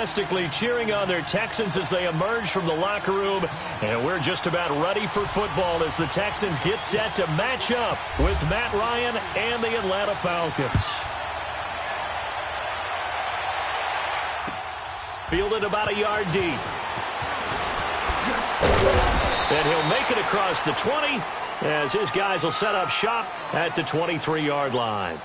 enthusiastically cheering on their Texans as they emerge from the locker room. And we're just about ready for football as the Texans get set to match up with Matt Ryan and the Atlanta Falcons. Fielded about a yard deep. And he'll make it across the 20 as his guys will set up shop at the 23-yard line.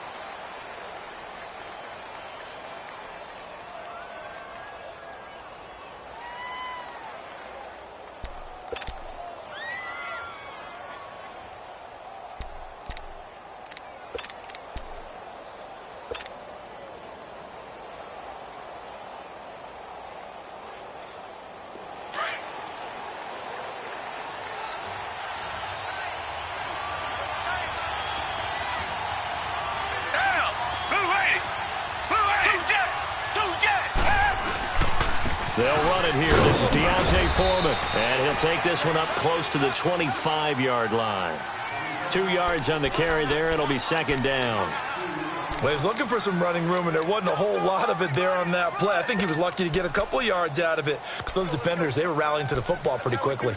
They'll run it here. This is Foreman. And he'll take this one up close to the 25-yard line. 2 yards on the carry there. It'll be second down. Well, he was looking for some running room, and there wasn't a whole lot of it there on that play. I think he was lucky to get a couple of yards out of it because those defenders, they were rallying to the football pretty quickly.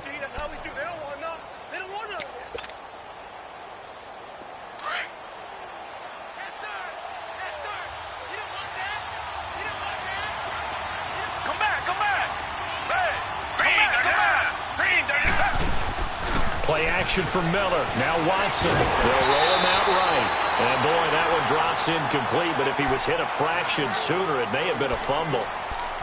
From Miller. Now Watson. They'll roll him out right. And boy, that one drops incomplete, but if he was hit a fraction sooner, it may have been a fumble.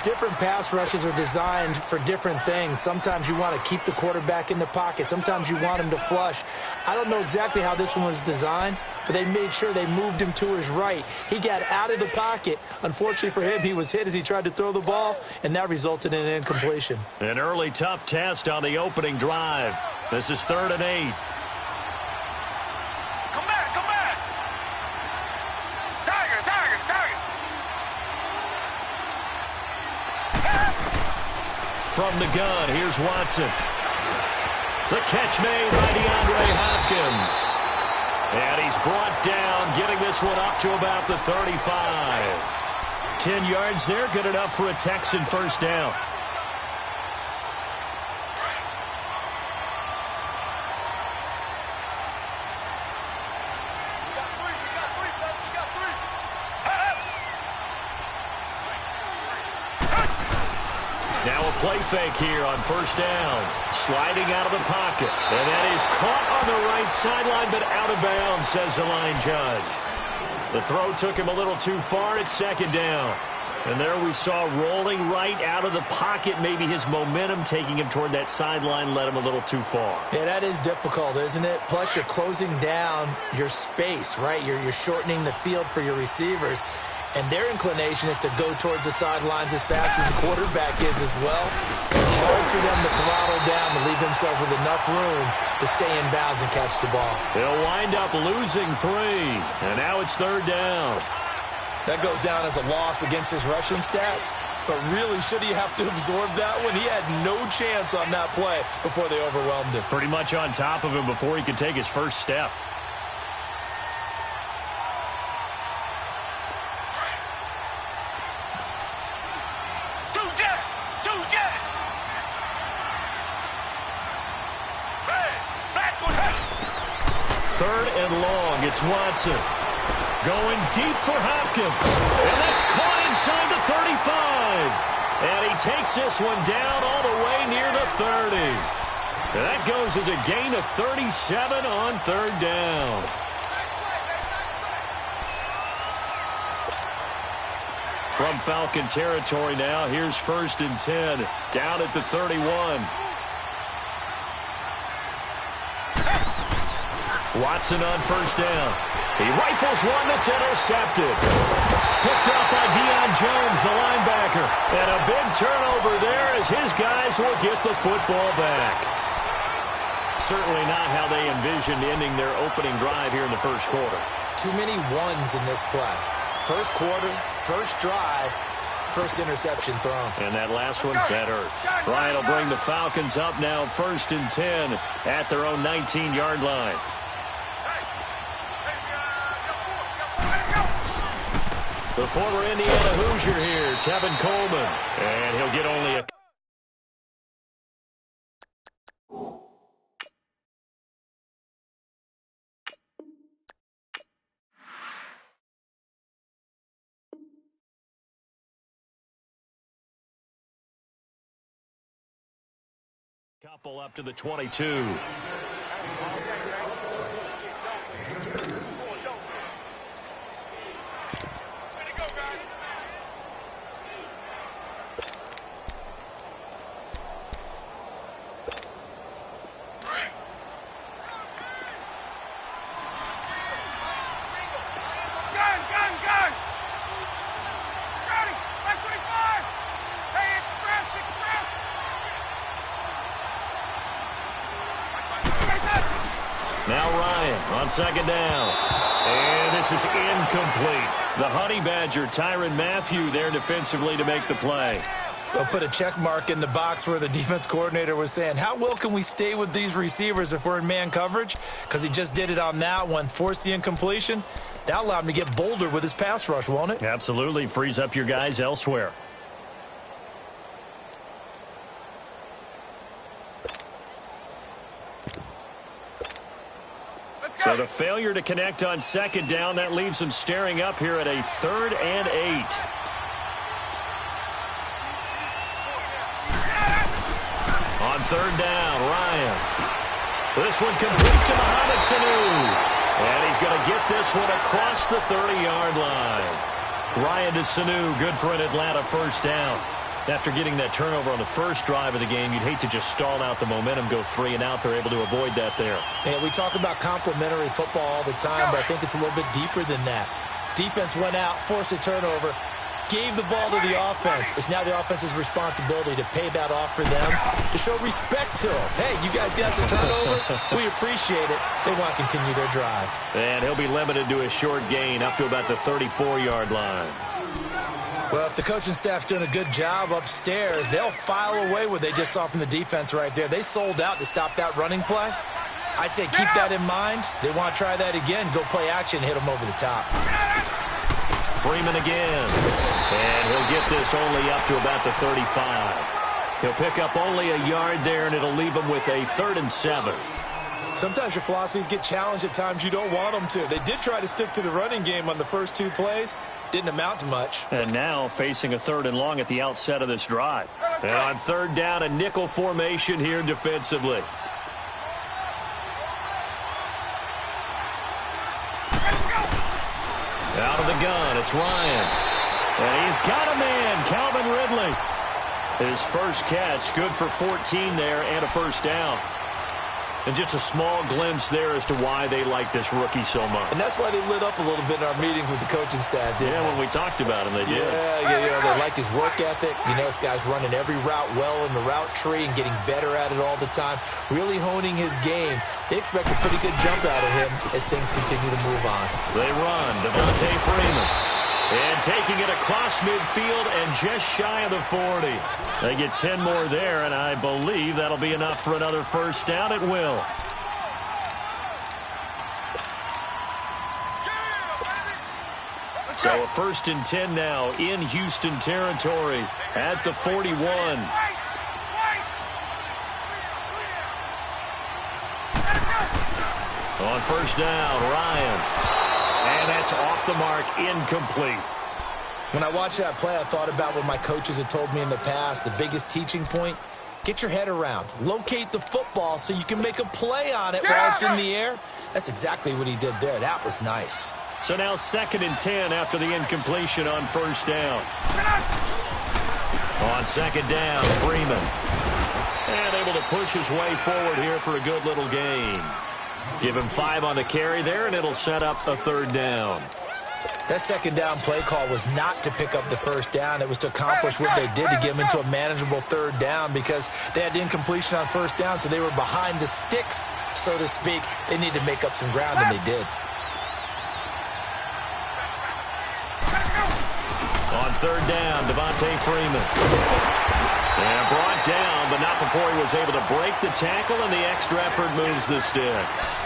Different pass rushes are designed for different things. Sometimes you want to keep the quarterback in the pocket. Sometimes you want him to flush. I don't know exactly how this one was designed, but they made sure they moved him to his right. He got out of the pocket. Unfortunately for him, he was hit as he tried to throw the ball, and that resulted in an incompletion. An early tough test on the opening drive. This is 3rd and 8. Come back. Tiger. From the gun, here's Watson. The catch made by DeAndre Hopkins. And he's brought down, getting this one up to about the 35. 10 yards there, good enough for a Texan first down. Play fake here on first down. Sliding out of the pocket. And that is caught on the right sideline, but out of bounds, says the line judge. The throw took him a little too far. It's second down. And there we saw rolling right out of the pocket. Maybe his momentum taking him toward that sideline led him a little too far. Yeah, that is difficult, isn't it? Plus, you're closing down your space, right? You're shortening the field for your receivers. And their inclination is to go towards the sidelines as fast as the quarterback is as well. Hard for them to throttle down to leave themselves with enough room to stay in bounds and catch the ball. They'll wind up losing 3. And now it's 3rd down. That goes down as a loss against his rushing stats. But really, should he have to absorb that one? He had no chance on that play before they overwhelmed him. Pretty much on top of him before he could take his first step. It's Watson going deep for Hopkins, and that's caught inside the 35. And he takes this one down all the way near the 30. And that goes as a gain of 37 on 3rd down. From Falcon territory now, here's 1st and 10, down at the 31. Watson on first down. He rifles one that's intercepted. Picked up by Deion Jones, the linebacker. And a big turnover there as his guys will get the football back. Certainly not how they envisioned ending their opening drive here in the first quarter. Too many ones in this play. First quarter, first drive, first interception thrown. And that last one, that hurts. Ryan will bring the Falcons up now 1st and 10 at their own 19-yard line. The former Indiana Hoosier here, Tevin Coleman. Pull up to the 22. Now Ryan on second down. And this is incomplete. The Honey Badger, Tyrann Mathieu, there defensively to make the play. They'll put a check mark in the box where the defense coordinator was saying, how well can we stay with these receivers if we're in man coverage? Because he just did it on that one, forced the incompletion. That allowed him to get bolder with his pass rush, won't it? Absolutely. Frees up your guys elsewhere. So the failure to connect on second down, that leaves them staring up here at a 3rd and 8. On third down, Ryan. This one complete to Mohamed Sanu. And he's going to get this one across the 30-yard line. Ryan to Sanu, good for an Atlanta first down. After getting that turnover on the first drive of the game, you'd hate to just stall out the momentum, go 3 and out. They're able to avoid that there. Yeah, we talk about complementary football all the time, but I think it's a little bit deeper than that. Defense went out, forced a turnover, gave the ball to the offense. It's now the offense's responsibility to pay that off for them, to show respect to them. Hey, you guys got the turnover. We appreciate it. They want to continue their drive. And he'll be limited to a short gain up to about the 34-yard line. Well, if the coaching staff's doing a good job upstairs, they'll file away what they just saw from the defense right there. They sold out to stop that running play. I'd say keep that in mind. They want to try that again, go play action, hit them over the top. Freeman again. And he'll get this only up to about the 35. He'll pick up only a yard there, and it'll leave him with a 3rd and 7. Sometimes your philosophies get challenged at times you don't want them to. They did try to stick to the running game on the first 2 plays. Didn't amount to much. And now facing a 3rd and long at the outset of this drive. And on third down, a nickel formation here defensively. Out of the gun, it's Ryan. And he's got a man, Calvin Ridley. His first catch, good for 14 there and a first down. And just a small glimpse there as to why they like this rookie so much. And that's why they lit up a little bit in our meetings with the coaching staff, didn't they? When we talked about him, they did. Yeah, they like his work ethic. You know, this guy's running every route well in the route tree and getting better at it all the time, really honing his game. They expect a pretty good jump out of him as things continue to move on. They run, Devontae Freeman. And taking it across midfield and just shy of the 40. They get 10 more there, and I believe that'll be enough for another first down. It will. So a 1st and 10 now in Houston territory at the 41. On first down, Ryan. And that's off the mark, incomplete. When I watched that play, I thought about what my coaches had told me in the past. The biggest teaching point, get your head around. Locate the football so you can make a play on it while it's in the air. That's exactly what he did there. That was nice. So now 2nd and 10 after the incompletion on first down. On second down, Freeman. And able to push his way forward here for a good little gain. Give him 5 on the carry there, and it'll set up a 3rd down. That second down play call was not to pick up the first down. It was to accomplish what they did to get them into a manageable 3rd down because they had incompletion on first down, so they were behind the sticks, so to speak. They needed to make up some ground, and they did. On third down, Devontae Freeman. And brought down, but not before he was able to break the tackle, and the extra effort moves the sticks.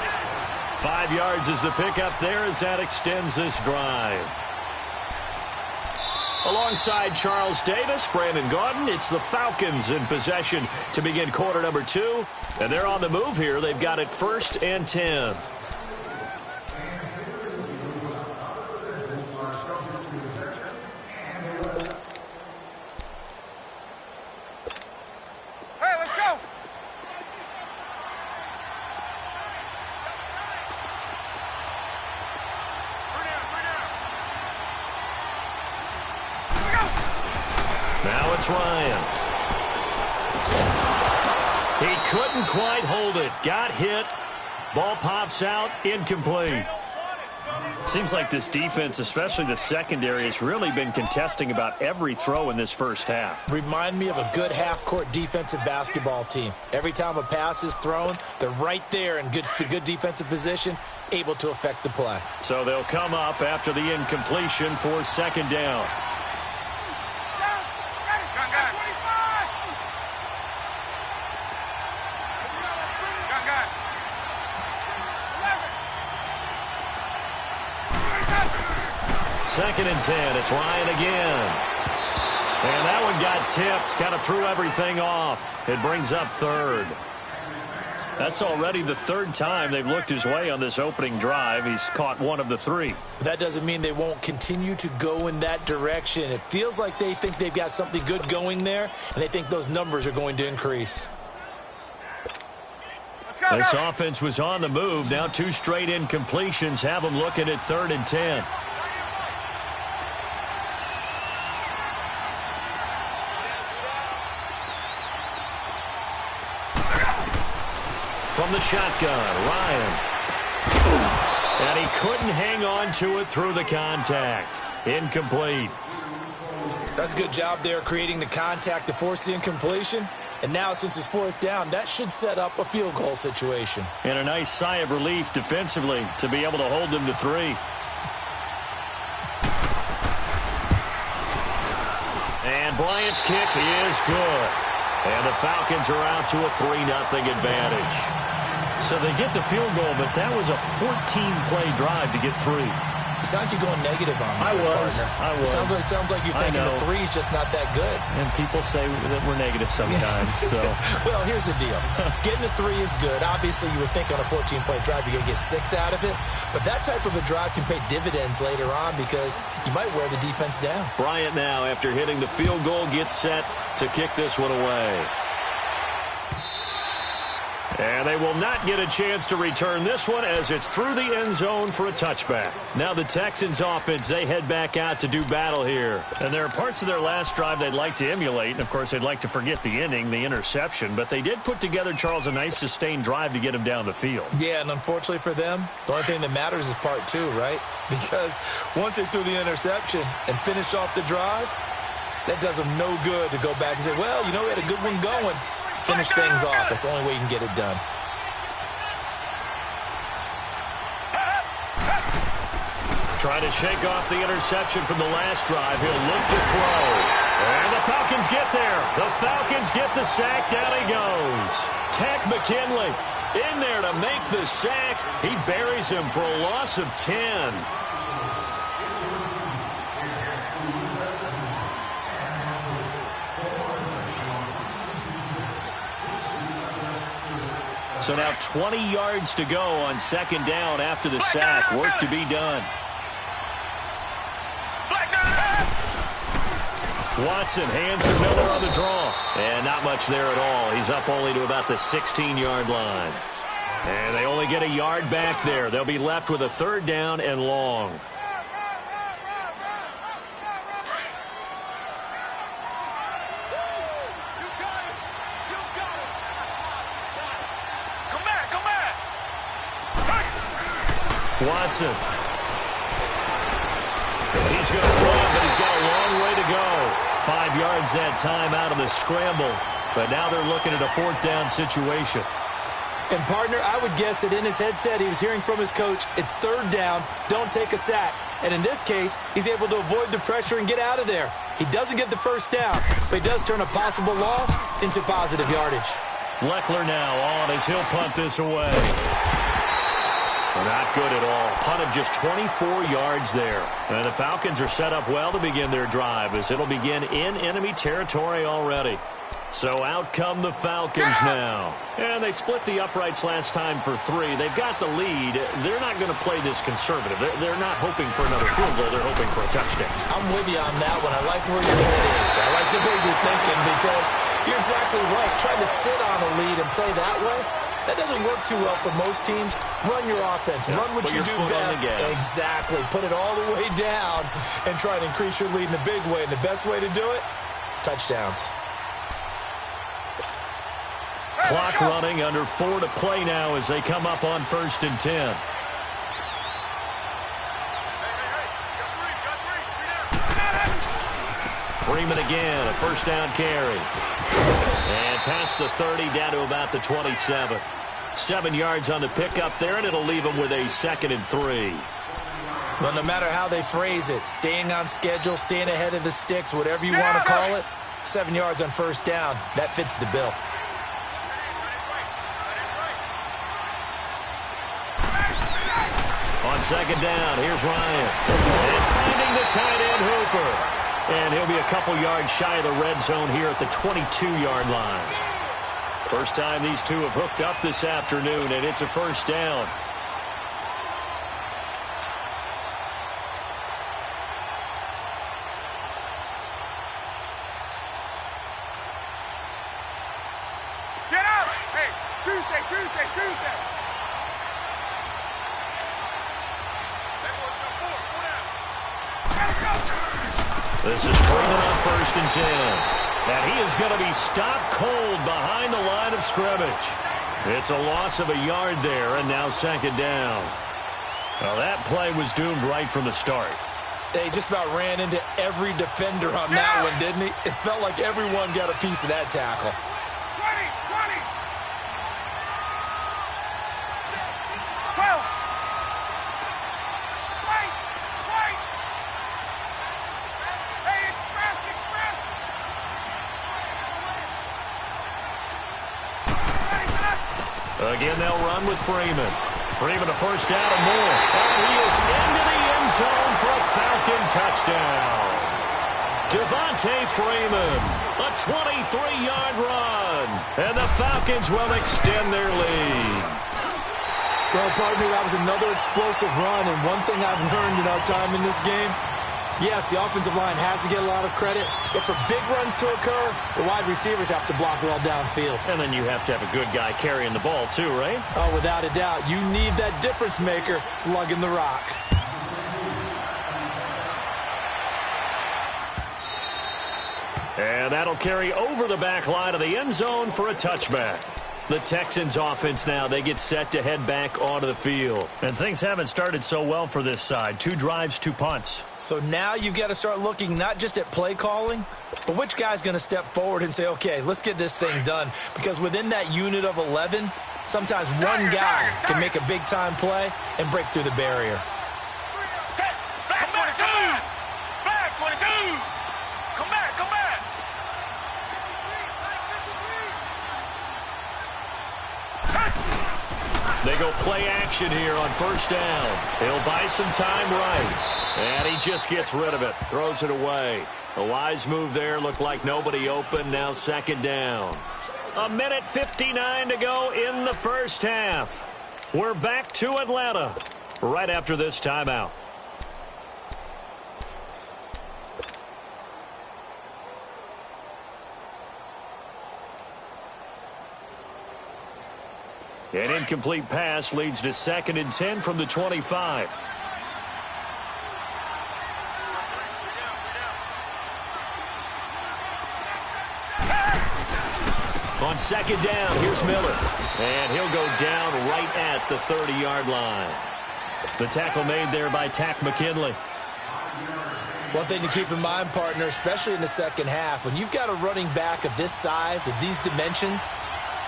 5 yards is the pickup there as that extends this drive. Alongside Charles Davis, Brandon Gaudin, it's the Falcons in possession to begin quarter number 2. And they're on the move here. They've got it 1st and 10. Now it's Ryan. He couldn't quite hold it. Got hit. Ball pops out. Incomplete. Seems like this defense, especially the secondary, has really been contesting about every throw in this first half. Remind me of a good half-court defensive basketball team. Every time a pass is thrown, they're right there in good defensive position, able to affect the play. So they'll come up after the incompletion for second down. Second and 10. It's Ryan again. And that one got tipped. Kind of threw everything off. It brings up third. That's already the third time they've looked his way on this opening drive. He's caught one of the three. That doesn't mean they won't continue to go in that direction. It feels like they think they've got something good going there, and they think those numbers are going to increase. This offense was on the move. Now 2 straight incompletions have them looking at third and 10. From the shotgun, Ryan. And he couldn't hang on to it through the contact. Incomplete. That's a good job there creating the contact to force the incompletion. And now, since it's fourth down, that should set up a field goal situation. And a nice sigh of relief defensively to be able to hold them to 3. And Bryant's kick is good. And the Falcons are out to a 3-0 advantage. So they get the field goal, but that was a 14-play drive to get 3. You sound like you're going negative on me. I was. It sounds like you're thinking the 3 is just not that good. And people say that we're negative sometimes. So. Well, here's the deal. Getting the 3 is good. Obviously, you would think on a 14-play drive you're going to get 6 out of it. But that type of a drive can pay dividends later on because you might wear the defense down. Bryant now, after hitting the field goal, gets set to kick this one away. And they will not get a chance to return this one as it's through the end zone for a touchback. Now the Texans offense, they head back out to do battle here. And there are parts of their last drive they'd like to emulate. And, of course, they'd like to forget the inning, the interception. But they did put together, Charles, a nice sustained drive to get him down the field. Yeah, and unfortunately for them, the only thing that matters is part 2, right? Because once they threw the interception and finished off the drive, that does them no good to go back and say, well, you know, we had a good one going. Finish things off. That's the only way you can get it done. Trying to shake off the interception from the last drive. He'll look to throw. And the Falcons get there. The Falcons get the sack. Down he goes. Tech McKinley in there to make the sack. He buries him for a loss of 10. So now 20 yards to go on second down after the sack. Work to be done. Watson hands to Miller on the draw. And not much there at all. He's up only to about the 16-yard line. And they only get a yard back there. They'll be left with a third down and long. Watson. He's going to run, but he's got a long way to go. 5 yards that time out of the scramble. But now they're looking at a fourth down situation. And, partner, I would guess that in his headset he was hearing from his coach, it's third down, don't take a sack. And in this case, he's able to avoid the pressure and get out of there. He doesn't get the first down, but he does turn a possible loss into positive yardage. Leckler now on as he'll punt this away. Not good at all. Punt of just 24 yards there. And the Falcons are set up well to begin their drive as it'll begin in enemy territory already. So out come the Falcons now. And they split the uprights last time for 3. They've got the lead. They're not going to play this conservative. They're not hoping for another field goal. They're hoping for a touchdown. I'm with you on that one. I like where your head is. I like the way you're thinking because you're exactly right. Trying to sit on a lead and play that way, that doesn't work too well for most teams. Run your offense. Run what you do best. Exactly. Put it all the way down and try to increase your lead in a big way. And the best way to do it, touchdowns. Clock running, under 4 to play now as they come up on 1st and 10. Freeman again, a first down carry. And past the 30, down to about the 27. 7 yards on the pickup there, and it'll leave them with a 2nd and 3. Well, no matter how they phrase it, staying on schedule, staying ahead of the sticks, whatever you want to call it, 7 yards on first down, that fits the bill. On 2nd down, here's Ryan. And finding the tight end, Hooper. And he'll be a couple yards shy of the red zone here at the 22-yard line. First time these two have hooked up this afternoon, and it's a first down. Get out! Hey, Tuesday. This is Freeman on 1st and 10. And he is going to be stopped cold behind the line of scrimmage. It's a loss of a yard there, and now 2nd down. Well, that play was doomed right from the start. They just about ran into every defender on that one, didn't he? It felt like everyone got a piece of that tackle. 20. 12. Again, they'll run with Freeman. Freeman a first down and more. And he is into the end zone for a Falcon touchdown. Devontae Freeman, a 23-yard run. And the Falcons will extend their lead. Well, pardon me, that was another explosive run. And one thing I've learned in our time in this game, yes, the offensive line has to get a lot of credit, but for big runs to occur, the wide receivers have to block well downfield. And then you have to have a good guy carrying the ball too, right? Oh, without a doubt. You need that difference maker lugging the rock. And that'll carry over the back line of the end zone for a touchback. The Texans offense now, they get set to head back onto the field. And things haven't started so well for this side. 2 drives, 2 punts. So now you've got to start looking not just at play calling, but which guy's going to step forward and say, okay, let's get this thing done. Because within that unit of 11, sometimes one guy can make a big-time play and break through the barrier. Back 22! Back 22! Come back! They go play action here on first down. He'll buy some time right. And he just gets rid of it. Throws it away. A wise move there. Looked like nobody open. Now 2nd down. 1:59 to go in the first half. We're back to Atlanta right after this timeout. An incomplete pass leads to 2nd and 10 from the 25. On 2nd down, here's Miller. And he'll go down right at the 30-yard line. The tackle made there by Tack McKinley. One thing to keep in mind, partner, especially in the second half, when you've got a running back of this size, of these dimensions,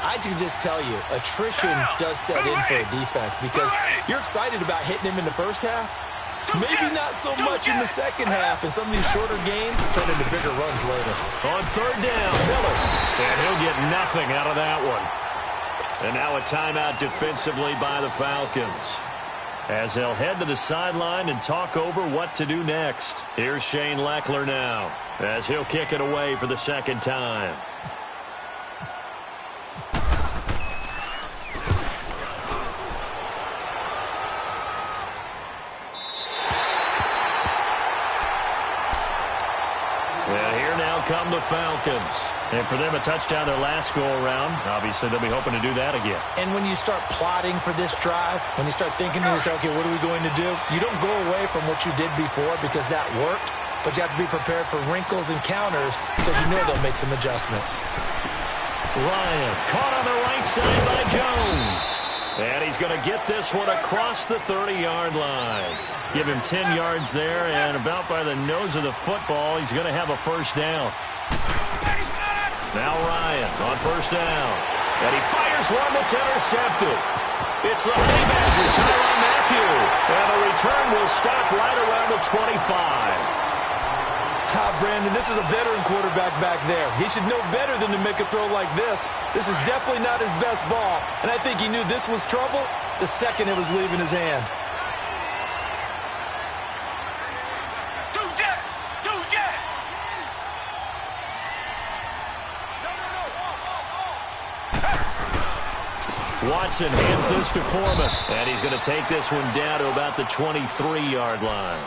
I can just tell you, attrition does set in for a defense because you're excited about hitting him in the first half. Maybe not so much in the second half, and some of these shorter gains turn into bigger runs later. On 3rd down, Miller. And he'll get nothing out of that one. And now a timeout defensively by the Falcons, as they'll head to the sideline and talk over what to do next. Here's Shane Leckler now, as he'll kick it away for the 2nd time. And here now come the Falcons. And for them, a touchdown their last go-around. Obviously, they'll be hoping to do that again. And when you start plotting for this drive, when you start thinking to yourself, okay, what are we going to do? You don't go away from what you did before because that worked. but you have to be prepared for wrinkles and counters because you know they'll make some adjustments. Ryan caught on the right side by Jones. And he's going to get this one across the 30-yard line. Give him 10 yards there, and about by the nose of the football, he's going to have a first down. Now Ryan on first down. And he fires one that's intercepted. It's the Honey Badger, Tyrann Mathieu. And the return will stop right around the 25. Brandon, this is a veteran quarterback back there. He should know better than to make a throw like this. This is definitely not his best ball, and I think he knew this was trouble the second it was leaving his hand. Watson hands this to Foreman, and he's going to take this one down to about the 23-yard line.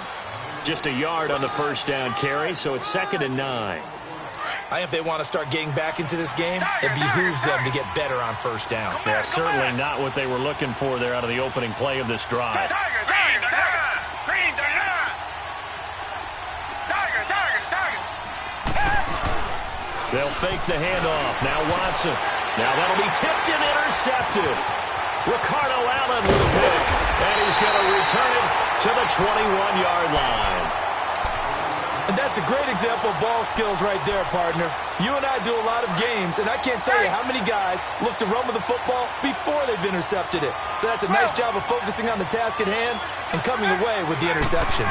Just a yard on the first down carry, so it's 2nd and 9. I think if they want to start getting back into this game, it behooves them to get better on first down. Yeah, certainly not what they were looking for there out of the opening play of this drive. They'll fake the handoff. Now Watson. Now that'll be tipped and intercepted. Ricardo Allen with a pick. And he's going to return it to the 21-yard line. And that's a great example of ball skills right there, partner. You and I do a lot of games, and I can't tell you how many guys look to run with the football before they've intercepted it. So that's a nice job of focusing on the task at hand and coming away with the interception.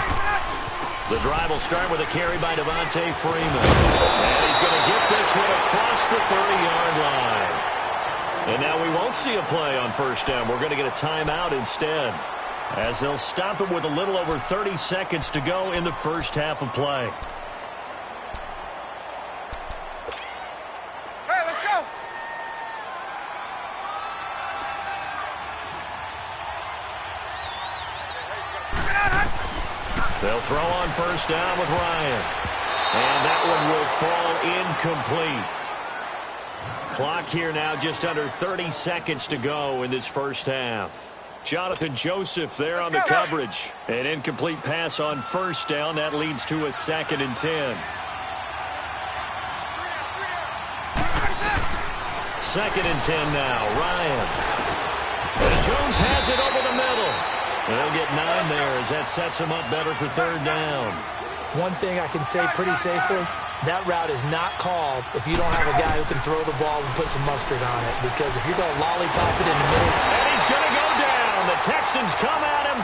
The drive will start with a carry by Devontae Freeman. And he's going to get this one across the 30-yard line. And now we won't see a play on first down. We're going to get a timeout instead, as they'll stop it with a little over 30 seconds to go in the first half of play. Hey, let's go. They'll throw on first down with Ryan. And that one will fall incomplete. Clock here now just under 30 seconds to go in this first half. Jonathan Joseph there on the coverage. An incomplete pass on first down. That leads to a 2nd and 10. 2nd and 10 now. Ryan. And Jones has it over the middle. And they'll get 9 there as that sets him up better for 3rd down. One thing I can say pretty safely, that route is not called if you don't have a guy who can throw the ball and put some mustard on it. Because if you're going to lollipop it in the middle. And he's going to go down. The Texans come at him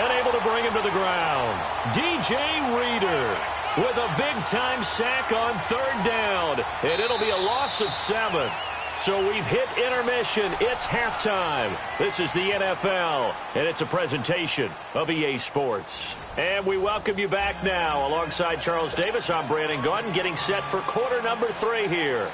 and able to bring him to the ground. DJ Reader with a big-time sack on 3rd down. And it'll be a loss of 7. So we've hit intermission. It's halftime. This is the NFL, and it's a presentation of EA Sports. And we welcome you back now. Alongside Charles Davis, I'm Brandon Gaudin, getting set for quarter number 3 here.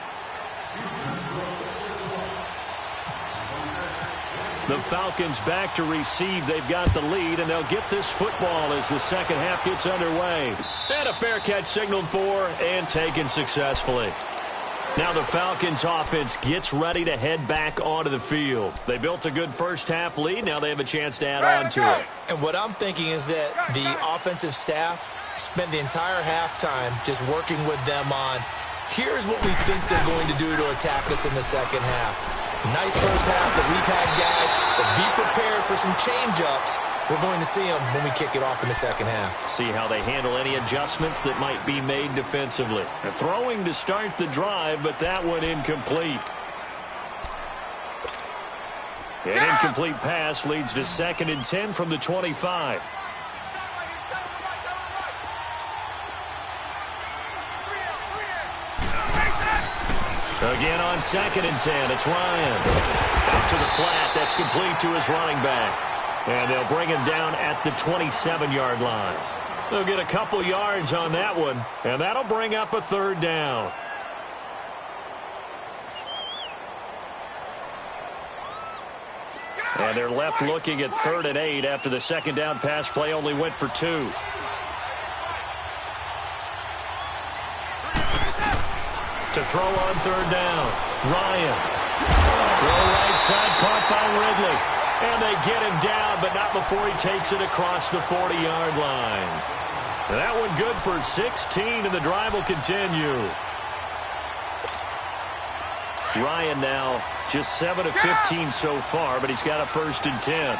The Falcons back to receive. They've got the lead, and they'll get this football as the second half gets underway. And a fair catch signaled for and taken successfully. Now the Falcons offense gets ready to head back onto the field. They built a good first half lead. Now they have a chance to add on to it. And what I'm thinking is that the offensive staff spent the entire halftime just working with them on, here's what we think they're going to do to attack us in the second half. Nice first half that we've had, guys, but be prepared for some change-ups. We're going to see them when we kick it off in the second half. See how they handle any adjustments that might be made defensively. They're throwing to start the drive, but that one incomplete. An incomplete pass leads to 2nd and 10 from the 25. Again on 2nd and 10, it's Ryan. Out to the flat, that's complete to his running back. And they'll bring him down at the 27-yard line. They'll get a couple yards on that one, and that'll bring up a 3rd down. And they're left looking at 3rd and 8 after the second down pass play only went for 2. To throw on 3rd down, Ryan. Throw right side, caught by Ridley. And they get him down, but not before he takes it across the 40-yard line. And that one good for 16, and the drive will continue. Ryan now just 7 of 15 so far, but he's got a 1st and 10.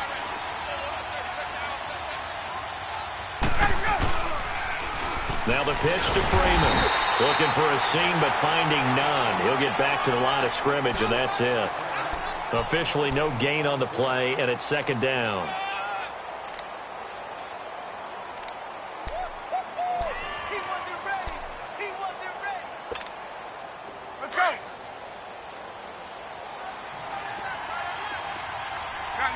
Now the pitch to Freeman. Looking for a seam, but finding none. He'll get back to the line of scrimmage, and that's it. Officially no gain on the play, and it's 2nd down. Let's go. Got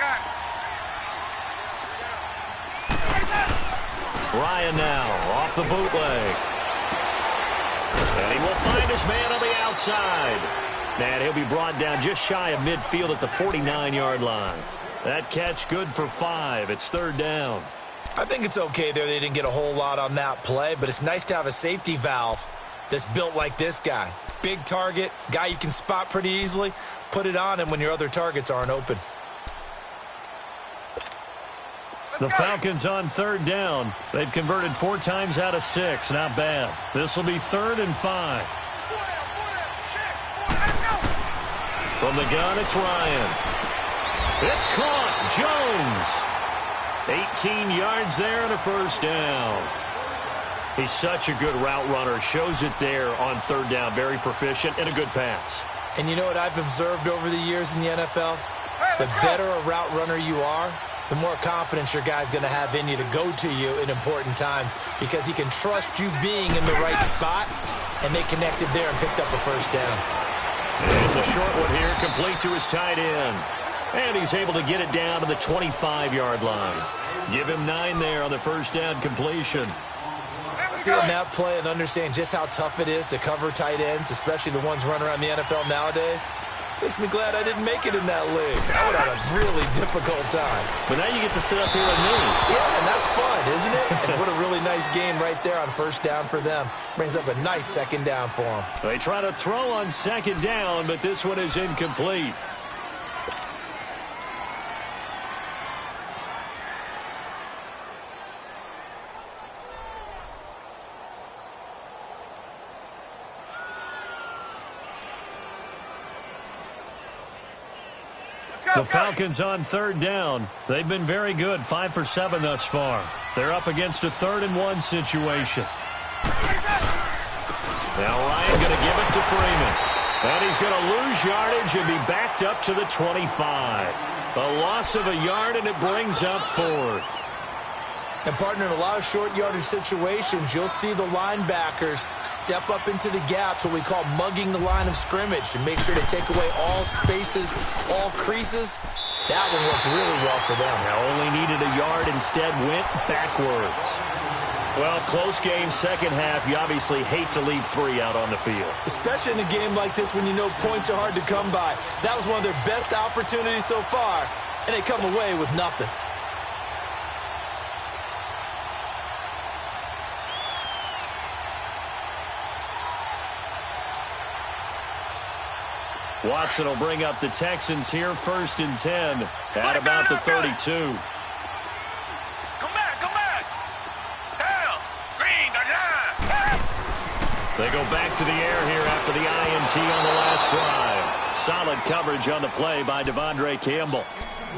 Ryan now off the bootleg. And he will find his man on the outside. And he'll be brought down just shy of midfield at the 49-yard line. That catch good for 5. It's 3rd down. I think it's okay there. They didn't get a whole lot on that play, but it's nice to have a safety valve that's built like this guy. Big target, guy you can spot pretty easily. Put it on him when your other targets aren't open. The Falcons on 3rd down. They've converted 4 times out of 6. Not bad. This will be 3rd and 5. From the gun, it's Ryan. It's caught. Jones. 18 yards there and a 1st down. He's such a good route runner. Shows it there on 3rd down. Very proficient and a good pass. And you know what I've observed over the years in the NFL? The better a route runner you are, the more confidence your guy's going to have in you to go to you in important times because he can trust you being in the right spot, and they connected there and picked up a 1st down. And it's a short one here, complete to his tight end. And he's able to get it down to the 25-yard line. Give him 9 there on the 1st down completion. Seeing that play and understanding just how tough it is to cover tight ends, especially the ones running around the NFL nowadays, makes me glad I didn't make it in that league. I would have a really difficult time. But now you get to sit up here with me. Yeah, and that's fun, isn't it? And what a really nice game right there on 1st down for them. Brings up a nice 2nd down for them. They try to throw on 2nd down, but this one is incomplete. The Falcons on 3rd down. They've been very good, 5 for 7 thus far. They're up against a 3rd and 1 situation. Now Ryan going to give it to Freeman. And he's going to lose yardage and be backed up to the 25. A loss of a yard, and it brings up 4th. And, partner, in a lot of short yardage situations, you'll see the linebackers step up into the gaps, what we call mugging the line of scrimmage, to make sure to take away all spaces, all creases. That one worked really well for them. Now only needed a yard, instead went backwards. Well, close game, 2nd half. You obviously hate to leave 3 out on the field. Especially in a game like this when you know points are hard to come by. That was one of their best opportunities so far, and they come away with nothing. Watson will bring up the Texans here, 1st and 10 at about the 32. Come back, come back. Down. Green, line. They go back to the air here after the INT on the last drive. Solid coverage on the play by Devondre Campbell.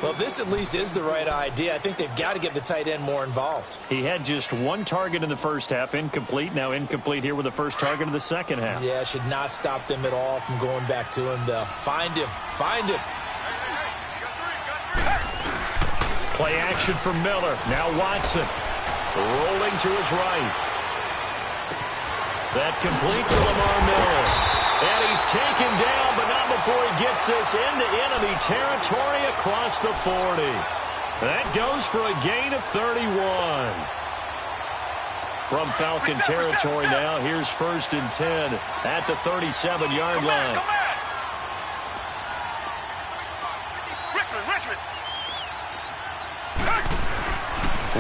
Well, this at least is the right idea. I think they've got to get the tight end more involved. He had just 1 target in the 1st half, incomplete. Now incomplete here with the 1st target of the 2nd half. Yeah, should not stop them at all from going back to him, though. Find him. Find him. Play action for Miller. Now Watson rolling to his right. That complete to Lamar Miller. And he's taken down, but not before he gets this into enemy territory across the 40. That goes for a gain of 31. From Falcon territory now, here's 1st and 10 at the 37-yard line. Richmond.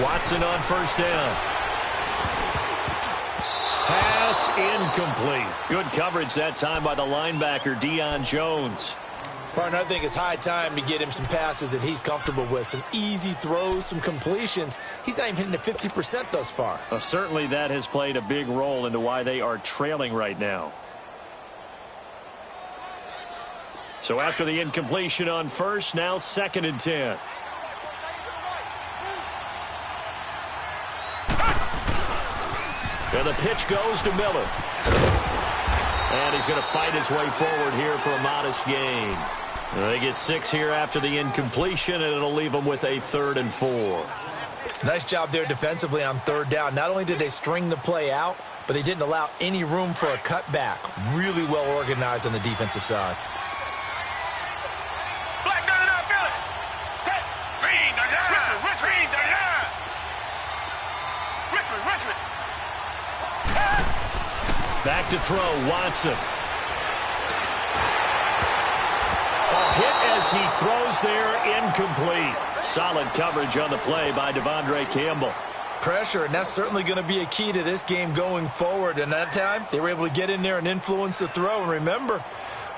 Watson on 1st down. Pass incomplete. Good coverage that time by the linebacker, Deion Jones. Partner, I think it's high time to get him some passes that he's comfortable with, some easy throws, some completions. He's not even hitting at 50% thus far. Well, certainly that has played a big role into why they are trailing right now. So after the incompletion on first, now 2nd and 10. And the pitch goes to Miller. And he's going to fight his way forward here for a modest gain. They get 6 here after the incompletion, and it'll leave them with a 3rd and 4. Nice job there defensively on 3rd down. Not only did they string the play out, but they didn't allow any room for a cutback. Really well organized on the defensive side. Black gun it up, Billy. Set. Green, the line. Green, the line. Richmond. Back to throw, Watson. Hit as he throws there, incomplete. Solid coverage on the play by Devondre Campbell. Pressure, and that's certainly going to be a key to this game going forward. And that time, they were able to get in there and influence the throw. And remember,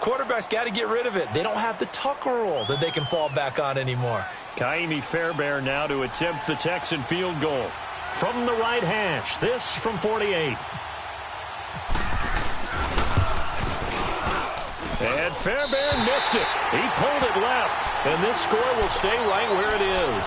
quarterbacks got to get rid of it. They don't have the Tucker rule that they can fall back on anymore. Kaimi Fairbairn now to attempt the Texan field goal. From the right hash, this from 48. And Fairbairn missed it. He pulled it left. And this score will stay right where it is.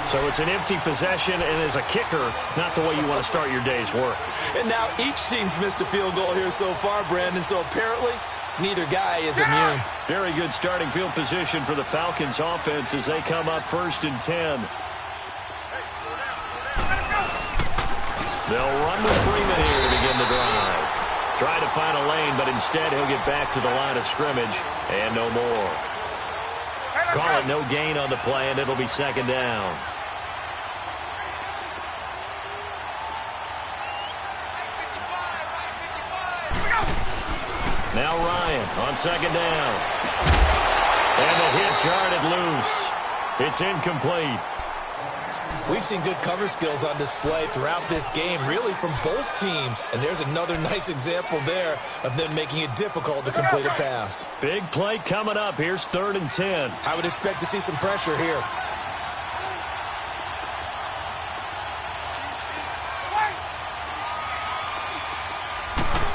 So it's an empty possession, and as a kicker, not the way you want to start your day's work. And now each team's missed a field goal here so far, Brandon. So apparently, neither guy is immune. Very good starting field position for the Falcons offense as they come up 1st and 10. They'll run with Freeman here to begin the drive. Try to find a lane, but instead he'll get back to the line of scrimmage and no more. Call it no gain on the play, and it'll be 2nd down. Now Ryan on 2nd down. And the hit jarred it loose. It's incomplete. We've seen good cover skills on display throughout this game, really from both teams. And there's another nice example there of them making it difficult to complete a pass. Big play coming up. Here's 3rd and 10. I would expect to see some pressure here.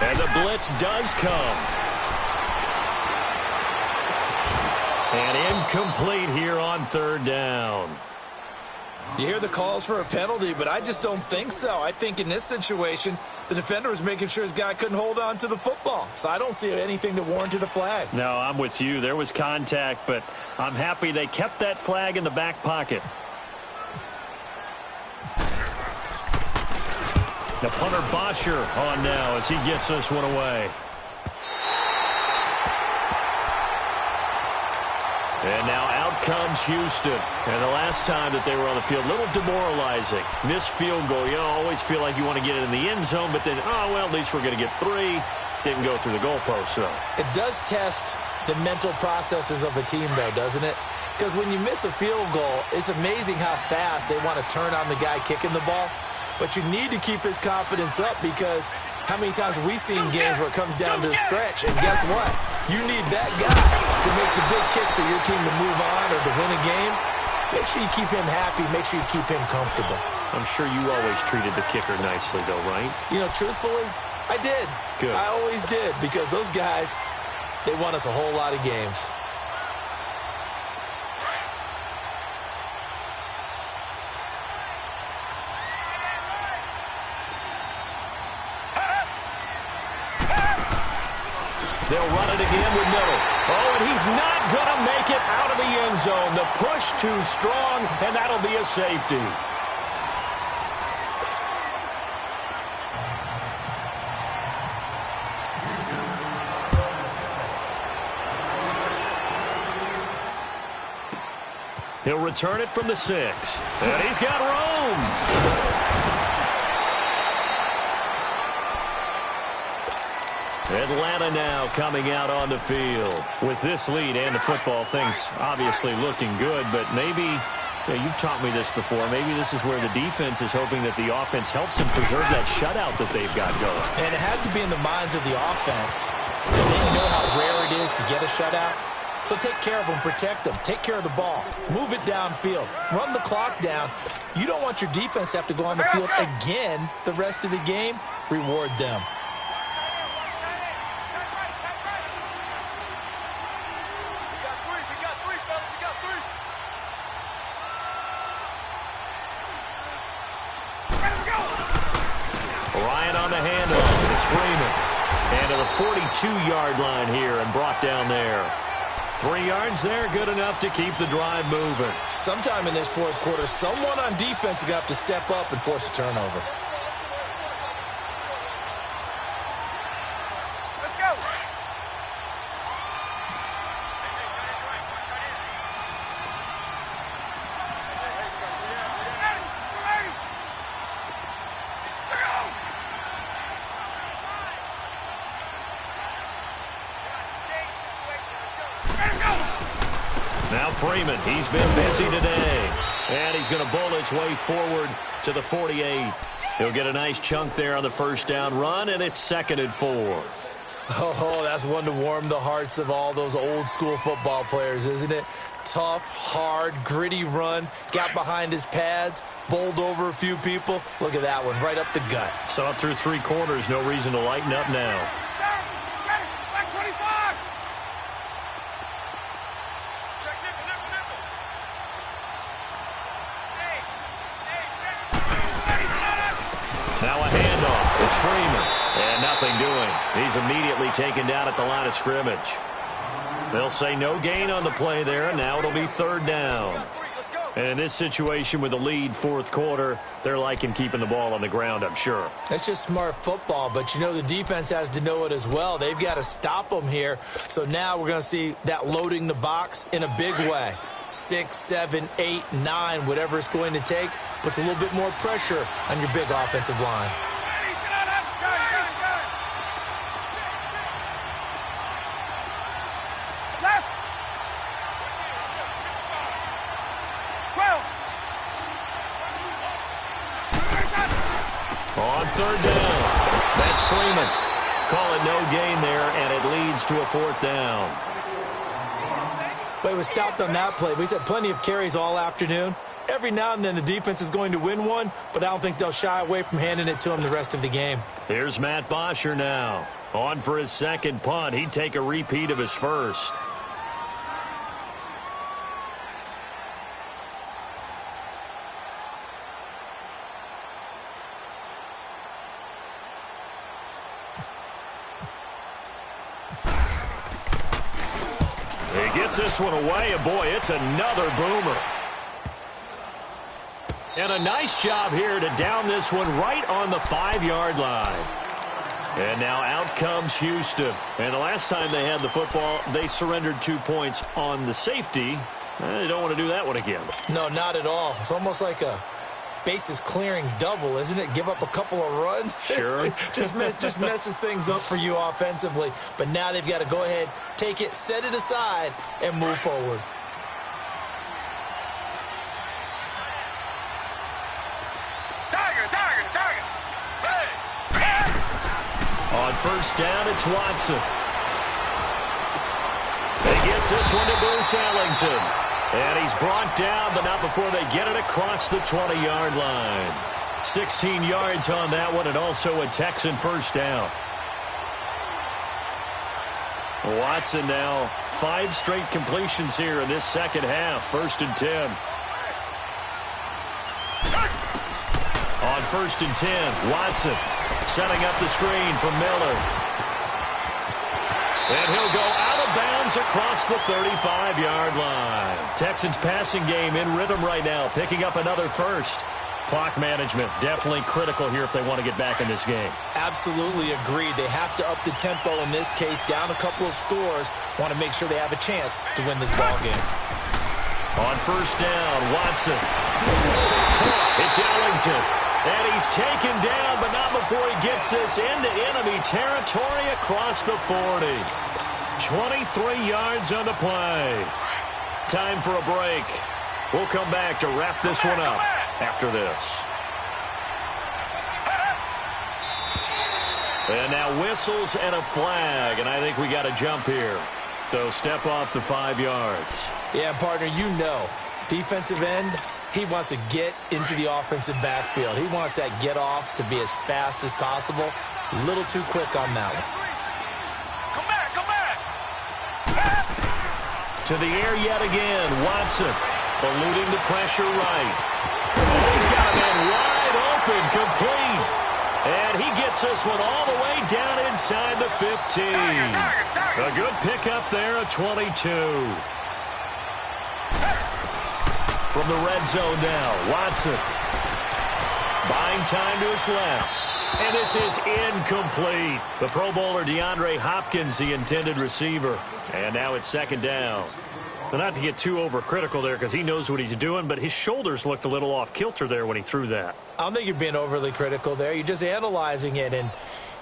And the blitz does come. And incomplete here on 3rd down. You hear the calls for a penalty, but I just don't think so. I think in this situation, the defender was making sure his guy couldn't hold on to the football. So I don't see anything that warranted a flag. No, I'm with you. There was contact, but I'm happy they kept that flag in the back pocket. The punter Bosher on now as he gets this one away. And now out comes Houston. And the last time that they were on the field, a little demoralizing. Missed field goal. You always feel like you want to get it in the end zone, but then, oh, well, at least we're going to get 3. Didn't go through the goalpost, though. It does test the mental processes of a team, though, doesn't it? Because when you miss a field goal, it's amazing how fast they want to turn on the guy kicking the ball. But you need to keep his confidence up because how many times have we seen games where it comes down to the stretch? And guess what? You need that guy to make the big kick for your team to move on or to win a game. Make sure you keep him happy. Make sure you keep him comfortable. I'm sure you always treated the kicker nicely, though, right? You know, truthfully, I did. Good. I always did because those guys, they won us a whole lot of games. They'll run it again with Miller. Oh, and he's not going to make it out of the end zone. The push too strong, and that'll be a safety. He'll return it from the 6. And he's got room. Atlanta now coming out on the field. With this lead and the football, things obviously looking good, but maybe, you've taught me this before, maybe this is where the defense is hoping that the offense helps them preserve that shutout that they've got going. And it has to be in the minds of the offense. They know how rare it is to get a shutout. So take care of them, protect them, take care of the ball, move it downfield, run the clock down. You don't want your defense to have to go on the field again the rest of the game. Reward them. Ryan on the handoff. It's Freeman. And to the 42-yard line here and brought down there. 3 yards there, good enough to keep the drive moving. Sometime in this fourth quarter, someone on defense is going to have to step up and force a turnover. Let's go. Now Freeman, he's been busy today. And he's going to bowl his way forward to the 48. He'll get a nice chunk there on the first down run, and it's 2nd and 4. Oh, that's one to warm the hearts of all those old-school football players, isn't it? Tough, hard, gritty run, got behind his pads, bowled over a few people. Look at that one, right up the gut. So up through 3 quarters, no reason to lighten up now. Back 25. Now a handoff. It's Freeman. And nothing doing. He's immediately taken down at the line of scrimmage. They'll say no gain on the play there, and now it'll be 3rd down. And in this situation with the lead 4th quarter, they're liking keeping the ball on the ground, I'm sure. That's just smart football, but you know the defense has to know it as well. They've got to stop them here. So now we're going to see that loading the box in a big way. 6, 7, 8, 9, whatever it's going to take, puts a little bit more pressure on your big offensive line. On 3rd down, that's Freeman. Call it no gain there, and it leads to a 4th down. But it was stopped on that play. We've had plenty of carries all afternoon. Every now and then the defense is going to win one, but I don't think they'll shy away from handing it to him the rest of the game. Here's Matt Bosher now. On for his 2nd punt. He'd take a repeat of his first. He gets this one away, and boy, it's another boomer. And a nice job here to down this one right on the 5-yard line. And now out comes Houston. And the last time they had the football, they surrendered 2 points on the safety. They don't want to do that one again. No, not at all. It's almost like a bases clearing double, isn't it? Give up a couple of runs. Sure. just messes things up for you offensively. But now they've got to go ahead, take it, set it aside, and move forward. On 1st down, it's Watson. He gets this one to Bruce Ellington. And he's brought down, but not before they get it across the 20-yard line. 16 yards on that one, and also a Texan 1st down. Watson now 5 straight completions here in this 2nd half. 1st and 10. On 1st and 10, Watson setting up the screen for Miller. And he'll go out of bounds across the 35-yard line. Texans passing game in rhythm right now, picking up another first. Clock management definitely critical here if they want to get back in this game. Absolutely agreed. They have to up the tempo in this case, down a couple of scores. Want to make sure they have a chance to win this ball game. On 1st down, Watson. It's Ellington. And he's taken down, but not before he gets this into enemy territory across the 40. 23 yards on the play. Time for a break. We'll come back to wrap this one up after this. And now whistles and a flag, and I think we got to jump here. So step off the 5 yards. Yeah, partner, you know, defensive end, he wants to get into the offensive backfield. He wants that get off to be as fast as possible. A little too quick on that one. Come back, come back. To the air yet again. Watson eluding the pressure right. He's got a man wide open, complete. And he gets this one all the way down inside the 15. A good pickup there, a 22. From the red zone now, Watson. Buying time to his left. And this is incomplete. The Pro Bowler DeAndre Hopkins, the intended receiver. And now it's second down. Well, not to get too overcritical there because he knows what he's doing, but his shoulders looked a little off kilter there when he threw that. I don't think you're being overly critical there. You're just analyzing it, and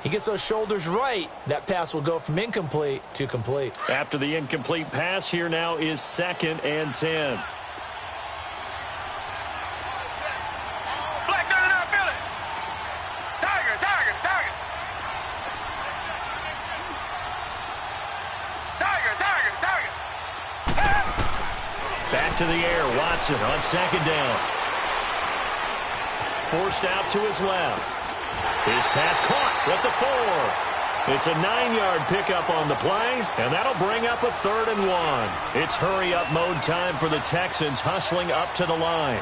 he gets those shoulders right. That pass will go from incomplete to complete. After the incomplete pass, here now is 2nd and 10. Black gun out, Billy. Tiger, tiger, tiger. Tiger, tiger, tiger. Back to the air, Watson on 2nd down. Forced out to his left. His pass caught at the 4. It's a 9-yard pickup on the play, and that'll bring up a 3rd and 1. It's hurry-up mode time for the Texans, hustling up to the line.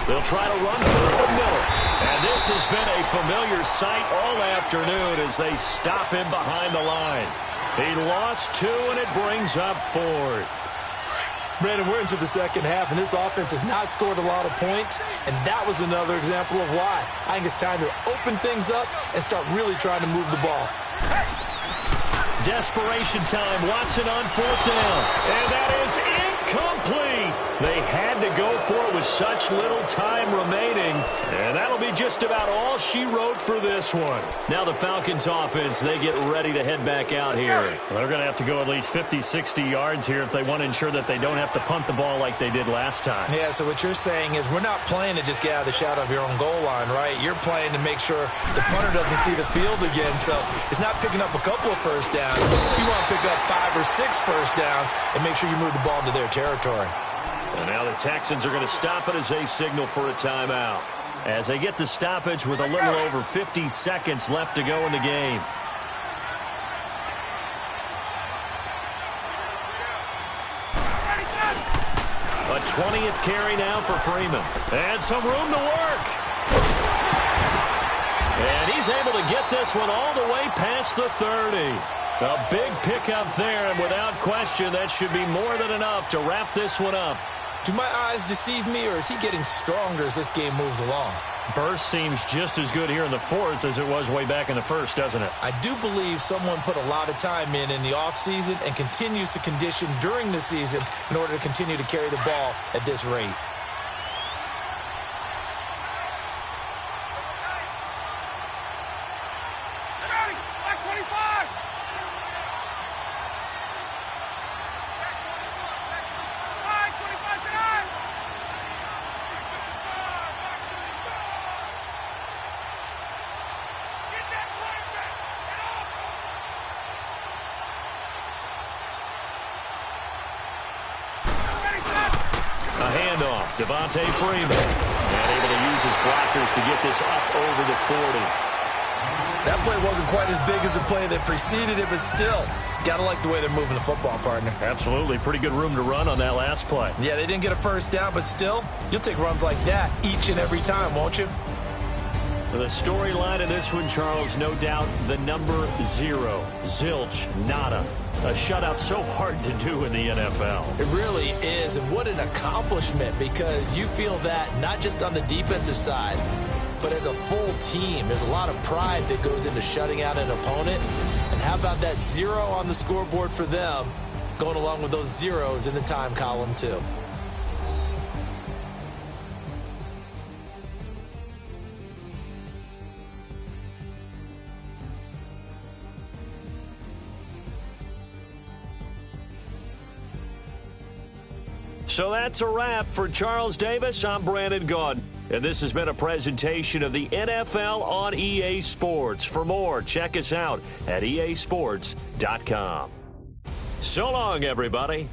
They'll try to run through the middle. And this has been a familiar sight all afternoon as they stop him behind the line. He lost 2, and it brings up 4th. Brandon, we're into the second half, and this offense has not scored a lot of points, and that was another example of why. I think it's time to open things up and start really trying to move the ball. Desperation time. Watson on 4th down. And that is incomplete. They had to go for it with such little time remaining. And that'll be just about all she wrote for this one. Now the Falcons offense, they get ready to head back out here. Well, they're going to have to go at least 50, 60 yards here if they want to ensure that they don't have to punt the ball like they did last time. Yeah, so what you're saying is we're not playing to just get out of the shadow of your own goal line, right? You're playing to make sure the punter doesn't see the field again. So it's not picking up a couple of first downs. You want to pick up 5 or 6 first downs and make sure you move the ball into their territory. And now the Texans are going to stop it as they signal for a timeout. As they get the stoppage with a little over 50 seconds left to go in the game. A 20th carry now for Freeman. And some room to work. And he's able to get this one all the way past the 30. A big pickup there, and without question, that should be more than enough to wrap this one up. Do my eyes deceive me, or is he getting stronger as this game moves along? Burst seems just as good here in the 4th as it was way back in the 1st, doesn't it? I do believe someone put a lot of time in the offseason and continues to condition during the season in order to continue to carry the ball at this rate. Black 25. Black 25 tonight. Get that quarterback. Get off. Ready, set. A handoff, Devontae Freeman. And able to use his blockers to get this up over the 40. That play wasn't quite as big as the play that preceded it, but still, gotta like the way they're moving the football, partner. Absolutely. Pretty good room to run on that last play. Yeah, they didn't get a first down, but still, you'll take runs like that each and every time, won't you? The storyline in this one, Charles, no doubt the number 0. Zilch, nada. A shutout so hard to do in the NFL. It really is, and what an accomplishment, because you feel that not just on the defensive side, but as a full team. There's a lot of pride that goes into shutting out an opponent. And how about that 0 on the scoreboard for them, going along with those zeros in the time column, too. So that's a wrap for Charles Davis. I'm Brandon Gaudin. And this has been a presentation of the NFL on EA Sports. For more, check us out at easports.com. So long, everybody.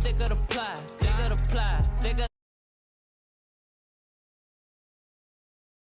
Thicker the pie, thicker the pie, thicker.